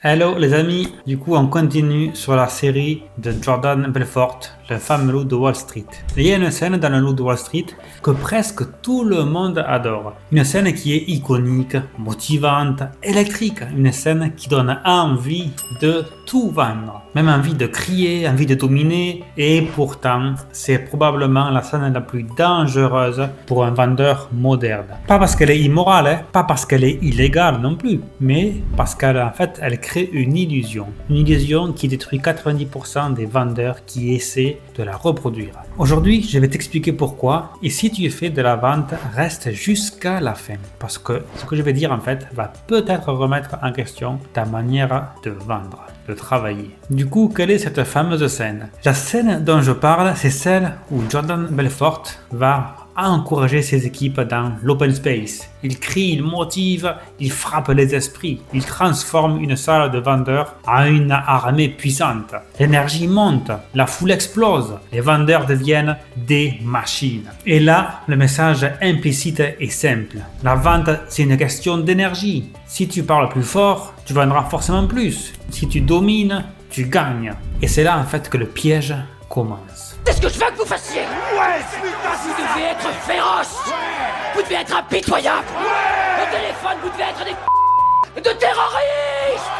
Hello les amis, du coup on continue sur la série de Jordan Belfort, le fameux loup de Wall Street. Il y a une scène dans le loup de Wall Street que presque tout le monde adore. Une scène qui est iconique, motivante, électrique. Une scène qui donne envie de tout vendre. Même envie de crier, envie de dominer. Et pourtant, c'est probablement la scène la plus dangereuse pour un vendeur moderne. Pas parce qu'elle est immorale, pas parce qu'elle est illégale non plus, mais parce qu'en fait, elle crée une illusion. Une illusion qui détruit 90% des vendeurs qui essaient de la reproduire. Aujourd'hui, je vais t'expliquer pourquoi. Et si tu fais de la vente, reste jusqu'à la fin. Parce que ce que je vais dire en fait va peut-être remettre en question ta manière de vendre, de travailler. Du coup, quelle est cette fameuse scène? La scène dont je parle, c'est celle où Jordan Belfort va encourager ses équipes dans l'open space. Il crie, il motive, il frappe les esprits. Il transforme une salle de vendeurs en une armée puissante. L'énergie monte, la foule explose, les vendeurs deviennent des machines. Et là, le message implicite est simple. La vente, c'est une question d'énergie. Si tu parles plus fort, tu vendras forcément plus. Si tu domines, tu gagnes. Et c'est là en fait que le piège commence. C'est ce que je veux que vous fassiez. Ouais, vous devez être féroce. Vous devez être impitoyable. Au téléphone, vous devez être des de terroristes.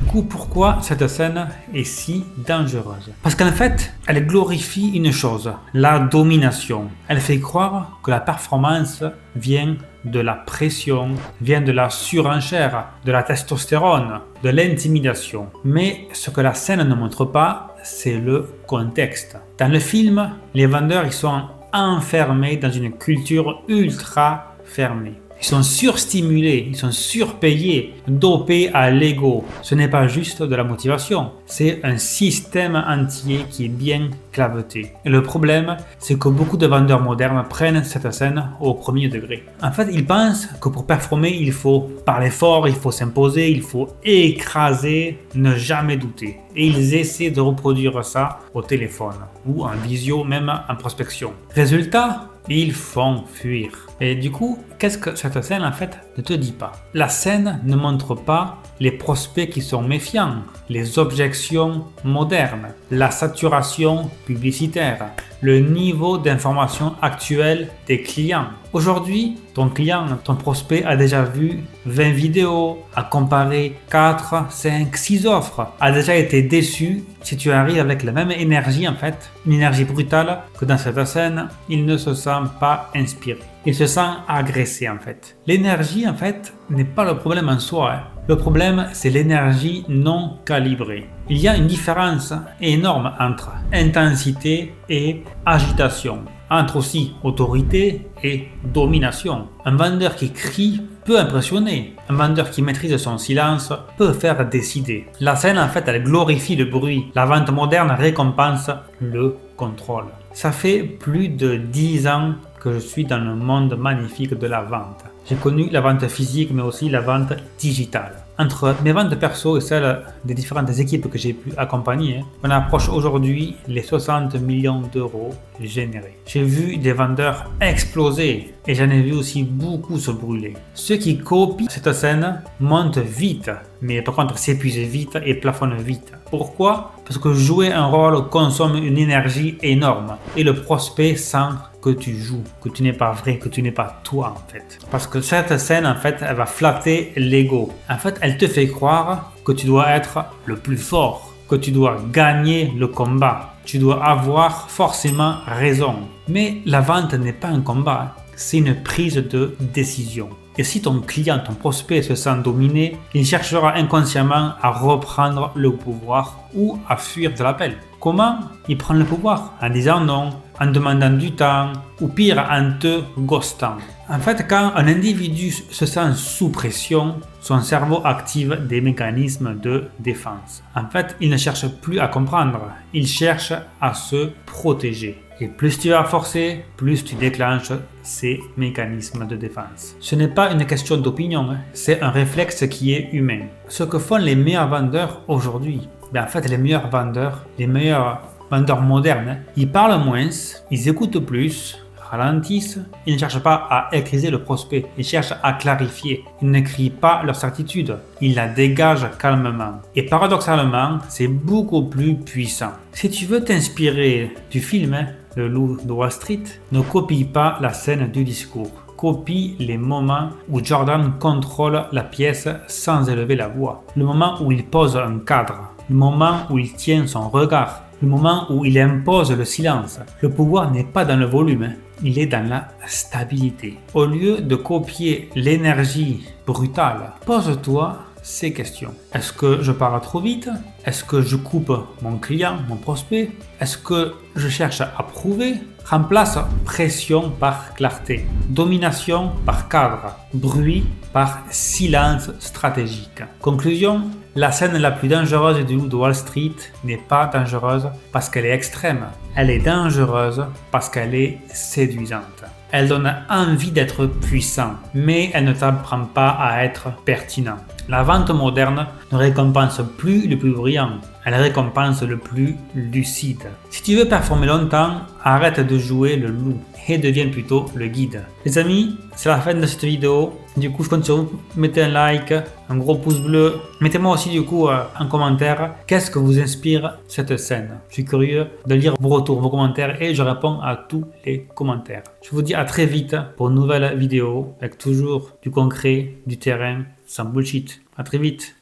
Du coup, pourquoi cette scène est si dangereuse? Parce qu'en fait, elle glorifie une chose, la domination. Elle fait croire que la performance vient de la pression, vient de la surenchère, de la testostérone, de l'intimidation. Mais ce que la scène ne montre pas, c'est le contexte. Dans le film, les vendeurs ils sont enfermés dans une culture ultra fermée. Ils sont surstimulés, ils sont surpayés, dopés à l'ego. Ce n'est pas juste de la motivation, c'est un système entier qui est bien claveté. Et le problème, c'est que beaucoup de vendeurs modernes prennent cette scène au premier degré. En fait, ils pensent que pour performer, il faut parler fort, il faut s'imposer, il faut écraser, ne jamais douter. Et ils essaient de reproduire ça au téléphone ou en visio, même en prospection. Résultat, ils font fuir. Et du coup, qu'est-ce que cette scène en fait ne te dit pas? La scène ne montre pas les prospects qui sont méfiants, les objections modernes, la saturation publicitaire, le niveau d'information actuel des clients. Aujourd'hui, ton client, ton prospect a déjà vu 20 vidéos, a comparé 4, 5, 6 offres, a déjà été déçu. Si tu arrives avec la même énergie en fait, une énergie brutale que dans cette scène, il ne se sent pas inspiré. Il se sent agressé en fait. L'énergie en fait n'est pas le problème en soi. Le problème c'est l'énergie non calibrée. Il y a une différence énorme entre intensité et agitation, entre aussi autorité et domination. Un vendeur qui crie peut impressionner. Un vendeur qui maîtrise son silence peut faire décider. La scène en fait elle glorifie le bruit. La vente moderne récompense le contrôle. Ça fait plus de 10 ans que je suis dans le monde magnifique de la vente. J'ai connu la vente physique mais aussi la vente digitale. Entre mes ventes perso et celles des différentes équipes que j'ai pu accompagner, on approche aujourd'hui les 60 millions d'euros générés. J'ai vu des vendeurs exploser et j'en ai vu aussi beaucoup se brûler. Ceux qui copient cette scène montent vite, mais par contre s'épuisent vite et plafonnent vite. Pourquoi? Parce que jouer un rôle consomme une énergie énorme et le prospect sent que tu joues, que tu n'es pas vrai, que tu n'es pas toi en fait. Parce que cette scène en fait, elle va flatter l'ego. En fait, elle te fait croire que tu dois être le plus fort, que tu dois gagner le combat. Tu dois avoir forcément raison. Mais la vente n'est pas un combat, c'est une prise de décision. Et si ton client, ton prospect se sent dominé, il cherchera inconsciemment à reprendre le pouvoir ou à fuir de l'appel. Comment il prend le pouvoir? En disant non, en demandant du temps, ou pire, en te ghostant. En fait, quand un individu se sent sous pression, son cerveau active des mécanismes de défense. En fait, il ne cherche plus à comprendre, il cherche à se protéger. Et plus tu vas forcer, plus tu déclenches ces mécanismes de défense. Ce n'est pas une question d'opinion, c'est un réflexe qui est humain. Ce que font les meilleurs vendeurs aujourd'hui, en fait les meilleurs vendeurs modernes, ils parlent moins, ils écoutent plus, ralentissent, ils ne cherchent pas à écriser le prospect, ils cherchent à clarifier. Ils ne crient pas leur certitude, ils la dégagent calmement. Et paradoxalement, c'est beaucoup plus puissant. Si tu veux t'inspirer du film Le Loup de Wall Street, ne copie pas la scène du discours. Copie les moments où Jordan contrôle la pièce sans élever la voix. Le moment où il pose un cadre. Le moment où il tient son regard. Le moment où il impose le silence. Le pouvoir n'est pas dans le volume, il est dans la stabilité. Au lieu de copier l'énergie brutale, pose-toi ces questions. Est-ce que je parle trop vite? Est-ce que je coupe mon client, mon prospect? Est-ce que je cherche à prouver? Remplace pression par clarté, domination par cadre, bruit par silence stratégique. Conclusion, la scène la plus dangereuse du Loup de Wall Street n'est pas dangereuse parce qu'elle est extrême. Elle est dangereuse parce qu'elle est séduisante. Elle donne envie d'être puissant, mais elle ne t'apprend pas à être pertinent. La vente moderne ne récompense plus le plus brillant, elle récompense le plus lucide. Si tu veux performer longtemps, arrête de jouer le loup et deviens plutôt le guide. Les amis, c'est la fin de cette vidéo. Du coup, je compte sur vous. Mettez un like, un gros pouce bleu. Mettez-moi aussi du coup en commentaire qu'est-ce que vous inspire cette scène. Je suis curieux de lire vos retours, vos commentaires et je réponds à tous les commentaires. Je vous dis à très vite pour une nouvelle vidéo avec toujours du concret, du terrain, sans bullshit. À très vite.